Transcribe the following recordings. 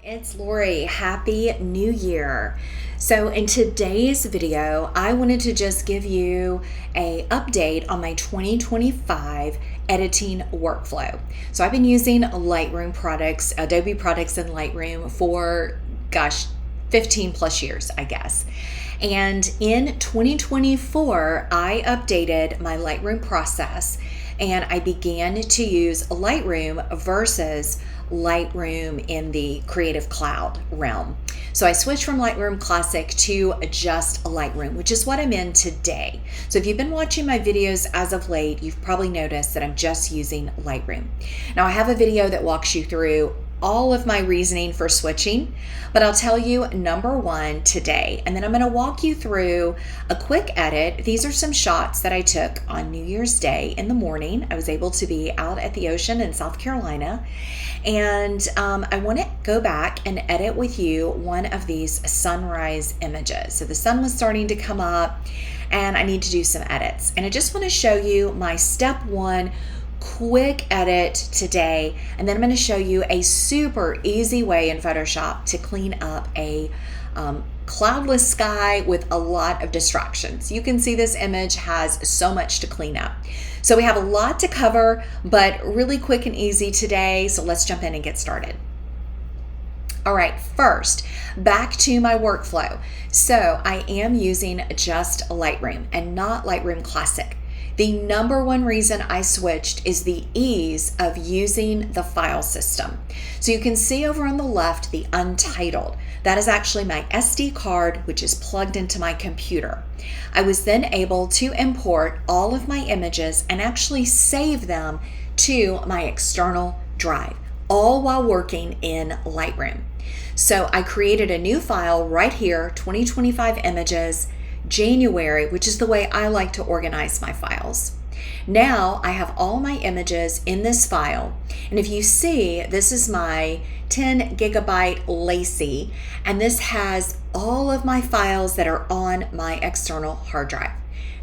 It's Lori. Happy New Year. So in today's video, I wanted to just give you a update on my 2025 editing workflow. So I've been using Lightroom products, Adobe products in Lightroom for, 15 plus years, I guess. And in 2024, I updated my Lightroom process and I began to use Lightroom versus Lightroom in the Creative Cloud realm. So I switched from Lightroom Classic to just Lightroom, which is what I'm in today. So if you've been watching my videos as of late, you've probably noticed that I'm just using Lightroom. Now I have a video that walks you through all of my reasoning for switching, but I'll tell you number one today, and then I'm going to walk you through a quick edit. These are some shots that I took on New Year's Day in the morning. I was able to be out at the ocean in South Carolina, and I want to go back and edit with you one of these sunrise images. So the sun was starting to come up and I need to do some edits, and I just want to show you my step one quick edit today, and then I'm going to show you a super easy way in Photoshop to clean up a cloudless sky with a lot of distractions. You can see this image has so much to clean up. So we have a lot to cover, but really quick and easy today. So let's jump in and get started. All right, first, back to my workflow. So I am using just Lightroom and not Lightroom Classic. The number one reason I switched is the ease of using the file system. So you can see over on the left, the untitled. That is actually my SD card, which is plugged into my computer. I was then able to import all of my images and actually save them to my external drive, all while working in Lightroom. So I created a new file right here, 2025 images, January, which is the way I like to organize my files. Now I have all my images in this file, and if you see, this is my 10 gigabyte Lacy, and this has all of my files that are on my external hard drive.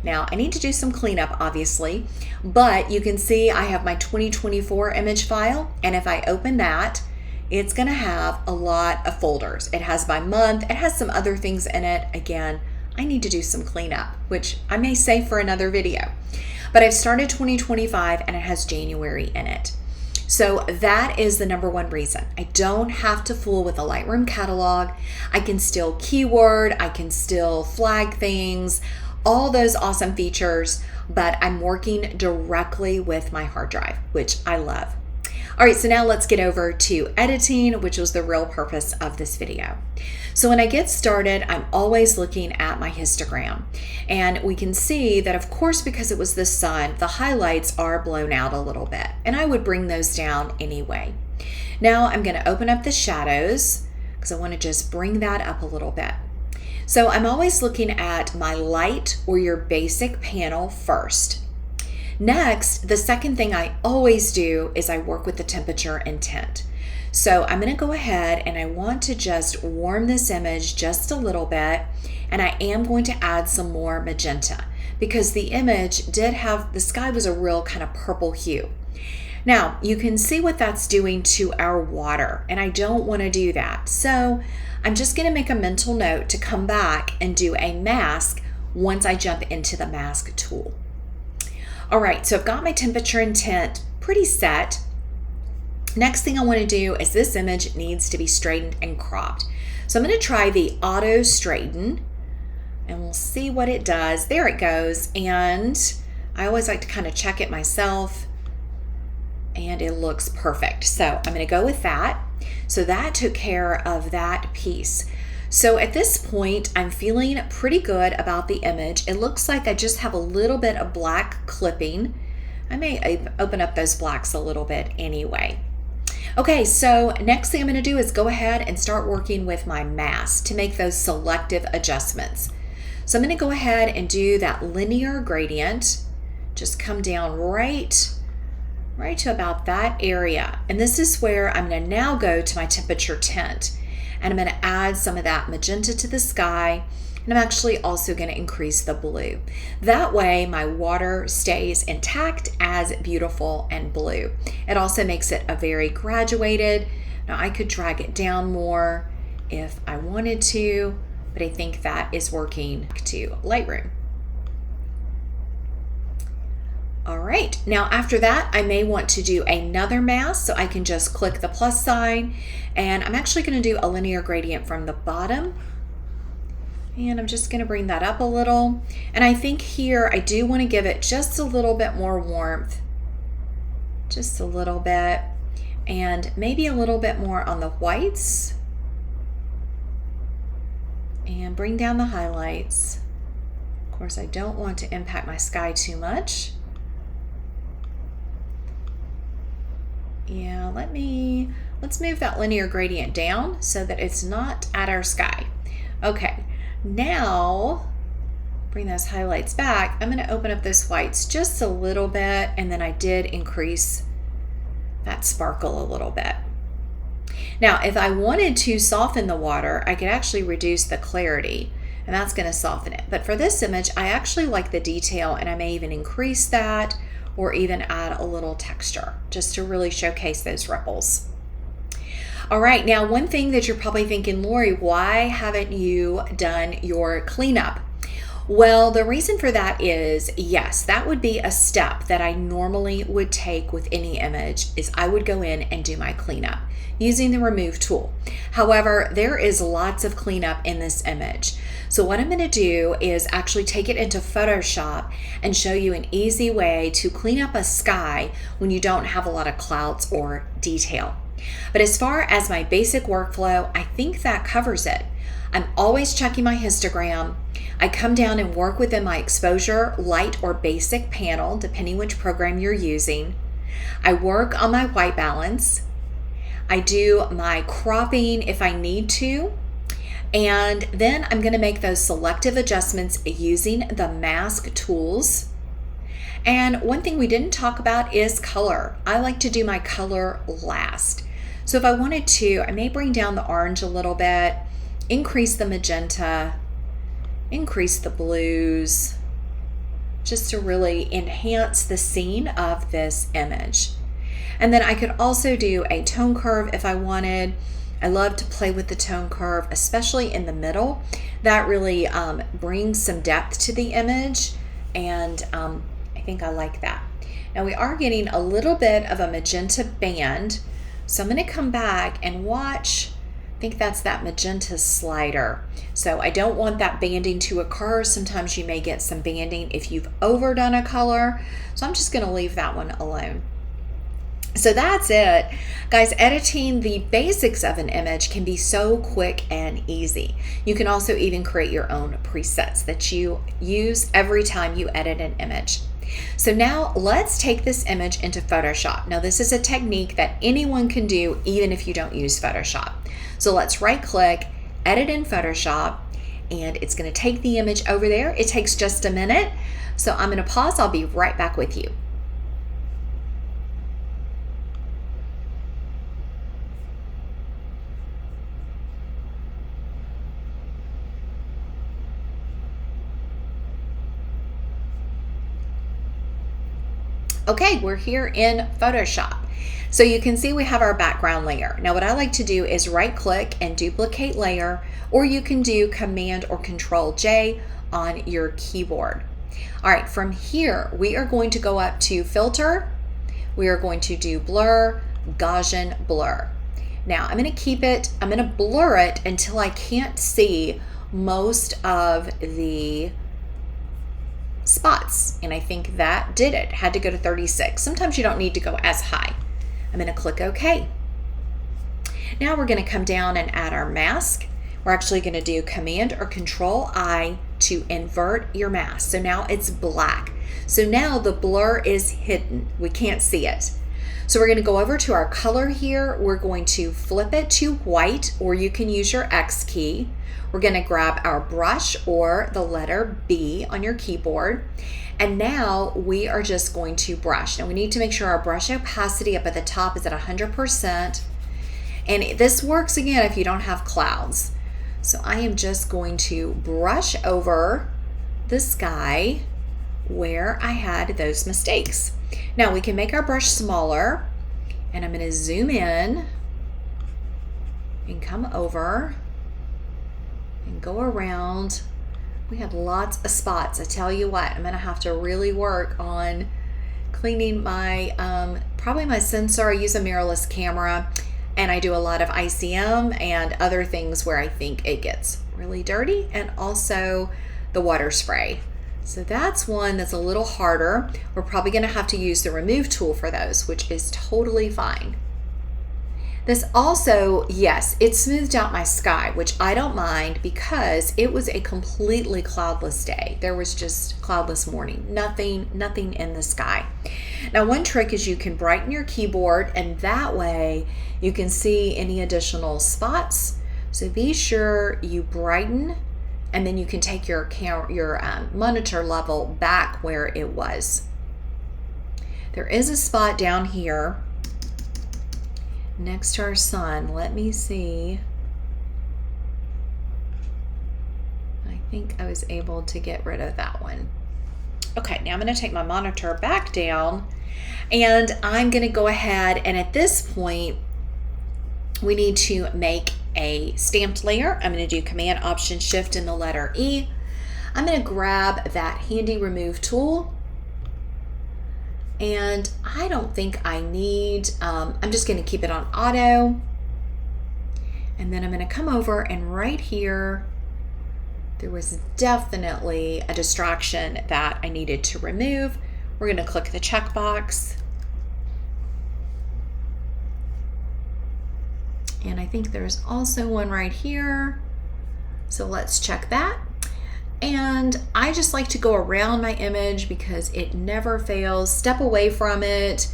Now I need to do some cleanup, obviously, but you can see I have my 2024 image file, and if I open that, it's going to have a lot of folders. It has by month, it has some other things in it. Again, I need to do some cleanup, which I may save for another video. But I've started 2025 and it has January in it. So that is the number one reason. I don't have to fool with a Lightroom catalog. I can still keyword, I can still flag things, all those awesome features, but I'm working directly with my hard drive, which I love. All right, so now let's get over to editing, which was the real purpose of this video. So when I get started, I'm always looking at my histogram, and we can see that, of course, because it was the sun, the highlights are blown out a little bit, and I would bring those down anyway. Now I'm going to open up the shadows because I want to just bring that up a little bit. So I'm always looking at my light or your basic panel first. Next, the second thing I always do is I work with the temperature and tint. So I'm going to go ahead and I want to just warm this image just a little bit, and I am going to add some more magenta because the image did have, the sky was a real kind of purple hue. Now you can see what that's doing to our water, and I don't want to do that. So I'm just going to make a mental note to come back and do a mask once I jump into the mask tool. All right, so I've got my temperature and tint pretty set. Next thing I want to do is this image needs to be straightened and cropped. So I'm going to try the auto straighten and we'll see what it does. There it goes. And I always like to kind of check it myself, and it looks perfect. So I'm going to go with that. So that took care of that piece. So at this point, I'm feeling pretty good about the image. It looks like I just have a little bit of black clipping. I may open up those blacks a little bit anyway. Okay, so next thing I'm going to do is go ahead and start working with my mask to make those selective adjustments. So I'm going to go ahead and do that linear gradient. Just come down right to about that area. And this is where I'm going to now go to my temperature tint. And I'm going to add some of that magenta to the sky, and I'm actually also going to increase the blue. That way my water stays intact as beautiful and blue. It also makes it a very graduated, Now I could drag it down more if I wanted to, but I think that is working to Lightroom. All right, now after that, I may want to do another mask, so I can just click the plus sign, and I'm actually going to do a linear gradient from the bottom. And I'm just going to bring that up a little. And I think here I do want to give it just a little bit more warmth, just a little bit, and maybe a little bit more on the whites. And bring down the highlights. Of course, I don't want to impact my sky too much. Yeah, let's move that linear gradient down so that it's not at our sky. Okay, now bring those highlights back. I'm going to open up those whites just a little bit, and then I did increase that sparkle a little bit. Now, if I wanted to soften the water, I could actually reduce the clarity, and that's going to soften it. But for this image, I actually like the detail, and I may even increase that or even add a little texture just to really showcase those ripples. All right, now one thing that you're probably thinking, Lori, why haven't you done your cleanup? Well, the reason for that is, yes, that would be a step that I normally would take with any image, is I would go in and do my cleanup using the remove tool. However, there is lots of cleanup in this image. So what I'm going to do is actually take it into Photoshop and show you an easy way to clean up a sky when you don't have a lot of clouds or detail. But as far as my basic workflow, I think that covers it. I'm always checking my histogram. I come down and work within my exposure, light, or basic panel, depending which program you're using. I work on my white balance. I do my cropping if I need to. And then I'm going to make those selective adjustments using the mask tools. And one thing we didn't talk about is color. I like to do my color last. So if I wanted to, I may bring down the orange a little bit, increase the magenta, increase the blues, just to really enhance the scene of this image. And then I could also do a tone curve if I wanted. I love to play with the tone curve, especially in the middle. That really brings some depth to the image, and I think I like that. Now we are getting a little bit of a magenta band, so I'm going to come back and watch. I think that's that magenta slider. So I don't want that banding to occur. Sometimes you may get some banding if you've overdone a color, so I'm just going to leave that one alone. So that's it. Guys, editing the basics of an image can be so quick and easy. You can also even create your own presets that you use every time you edit an image. So now let's take this image into Photoshop. Now this is a technique that anyone can do even if you don't use Photoshop. So let's right click, edit in Photoshop, and it's going to take the image over there. It takes just a minute. So I'm going to pause. I'll be right back with you. Okay, we're here in Photoshop. So you can see we have our background layer. Now what I like to do is right click and duplicate layer, or you can do Command or Control J on your keyboard. All right, from here, we are going to go up to Filter. We are going to do Blur, Gaussian Blur. Now I'm going to blur it until I can't see most of the spots, and I think that did it. Had to go to 36. Sometimes you don't need to go as high. I'm going to click OK. Now we're going to come down and add our mask. We're actually going to do Command or Control I to invert your mask. So now it's black. So now the blur is hidden. We can't see it. So we're going to go over to our color here. We're going to flip it to white, or you can use your X key. We're going to grab our brush or the letter B on your keyboard. And now we are just going to brush. Now we need to make sure our brush opacity up at the top is at 100%. And this works again if you don't have clouds. So I am just going to brush over the sky where I had those mistakes. Now we can make our brush smaller, and I'm going to zoom in and come over and go around. We had lots of spots. I tell you what, I'm gonna have to really work on cleaning my, probably my sensor. I use a mirrorless camera, and I do a lot of ICM and other things where I think it gets really dirty, and also the water spray. So that's one that's a little harder. We're probably gonna have to use the remove tool for those, which is totally fine. This also, yes, it smoothed out my sky, which I don't mind because it was a completely cloudless day. There was just cloudless morning, nothing in the sky. Now, one trick is you can brighten your keyboard, and that way you can see any additional spots. So be sure you brighten, and then you can take your monitor level back where it was. There is a spot down here next to our sun. Let me see. I think I was able to get rid of that one. Okay, now I'm going to take my monitor back down, and I'm going to go ahead, and at this point we need to make a stamped layer. I'm going to do Command Option Shift and the letter E. I'm going to grab that handy remove tool, and I don't think I need, I'm just going to keep it on auto, and then I'm going to come over, and right here there was definitely a distraction that I needed to remove. We're going to click the checkbox, and I think there's also one right here, so let's check that. And I just like to go around my image because it never fails. Step away from it,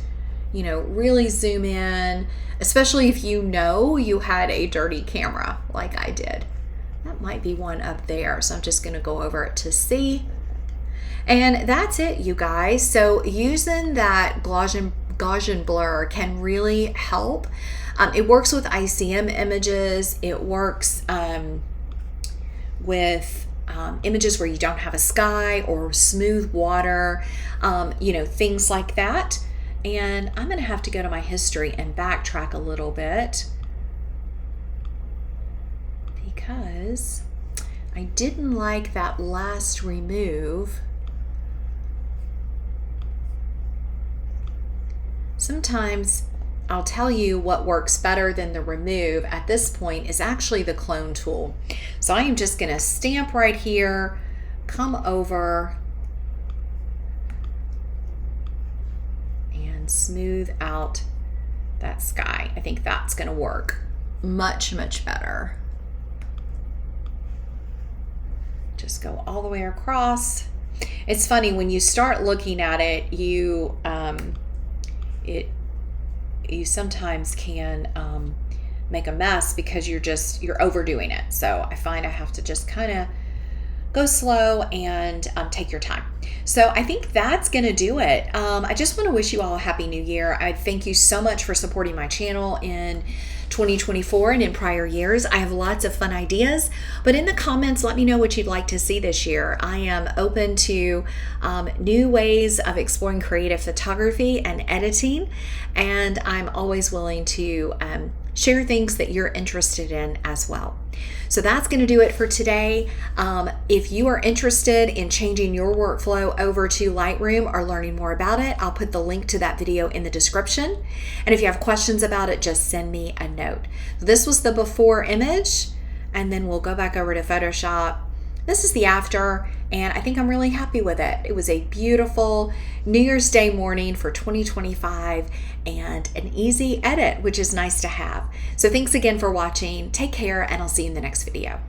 you know, really zoom in, especially if you know you had a dirty camera like I did. That might be one up there, so I'm just going to go over it to see. And that's it, you guys. So using that Gaussian blur can really help. It works with ICM images. It works with images where you don't have a sky or smooth water, you know, things like that. And I'm going to have to go to my history and backtrack a little bit because I didn't like that last remove. Sometimes I'll tell you what works better than the remove at this point is actually the clone tool. So I am just going to stamp right here, come over, and smooth out that sky. I think that's going to work much, much better. Just go all the way across. It's funny when you start looking at it, you sometimes can make a mess because you're overdoing it. So I find I have to just kind of go slow and take your time. So I think that's going to do it. I just want to wish you all a happy new year. I thank you so much for supporting my channel in 2024 and in prior years. I have lots of fun ideas, but in the comments, let me know what you'd like to see this year. I am open to new ways of exploring creative photography and editing, and I'm always willing to share things that you're interested in as well. So that's going to do it for today. If you are interested in changing your workflow over to Lightroom or learning more about it, I'll put the link to that video in the description. And if you have questions about it, just send me a note. This was the before image, and then we'll go back over to Photoshop. This is the after, and I think I'm really happy with it. It was a beautiful New Year's Day morning for 2025 and an easy edit, which is nice to have. So thanks again for watching. Take care, and I'll see you in the next video.